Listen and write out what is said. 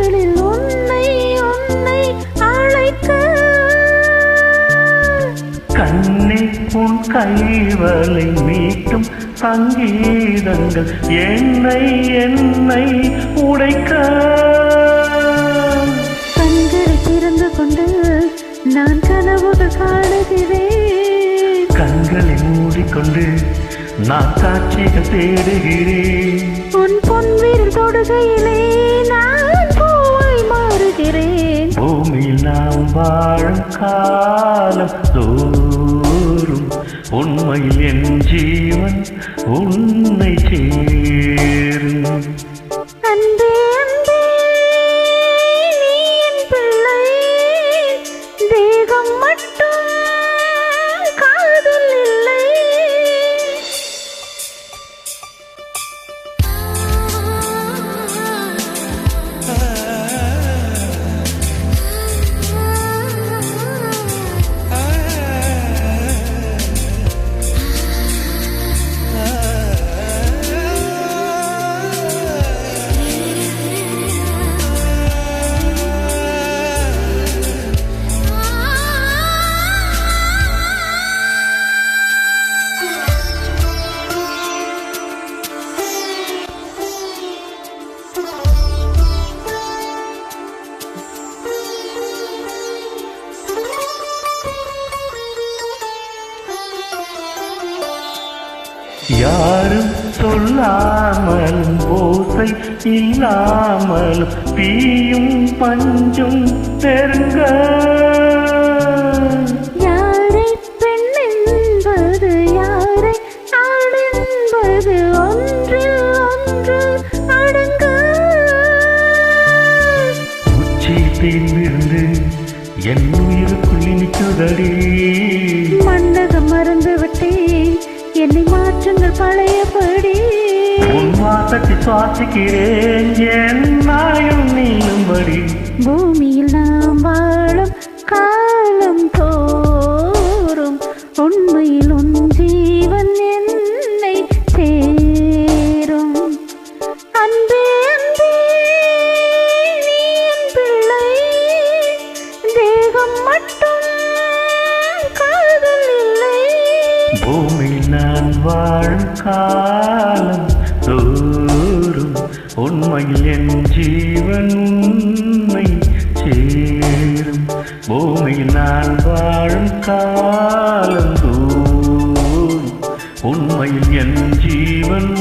கண்களில் உன்னை உன்னை அழைக்க கண்ணே உன் கைவலை மீட்டும் சங்கீதங்கள் என்னை என்னை உடைக்க கண்களை திறந்து கொண்டு நான் கனவுகள் காணுகிறேன் கண்களை மூடிக்கொண்டு நான் காட்சிகள் தேடுகிறேன் உன் பொன்விரல் தொடுகையிலே நான் பூவாய் மாறுகிறேன் பூமியில் நாம் வாழும் காலம் தோறும் உண்மையில் என் ஜீவன் உன்னை சேரும் அன்பே அன்பே நீ என் பிள்ளை தேகம் மட்டும் காதல் இல்லை யாரும் சொல்லாமலும் ஓசை இல்லாமலும் தீயும் பஞ்சும் நெருங்க யாரை பெண் என்பது யாரை ஆண் என்பது ஒன்றில் ஒன்று அடங்க உச்சி தேர்ந்திருந்து என் உயிருக்குள் இனிக்குதடி மன்னகம் மறந்து விட்டேன் என்னை மாற்றுங்கள் பழையபடி உன் வாசத்தை சுவாசிக்கிறேன் என் நாயும் நீளும்படி பூமியில் நாம் வாழும் காலம் தோறும் உண்மையில் உன் ஜீவன் என்னை சேரும் அன்பே அன்பே நீ என் பிள்ளை தேகம் மட்டும் காதல் இல்லை பூமியில் நான் வாழும் காலம் தோறும் உண்மையில் என் ஜீவன் உன்னை சேரும் பூமியில் நான் வாழும் காலம் தோறும் உண்மையில் என் ஜீவன்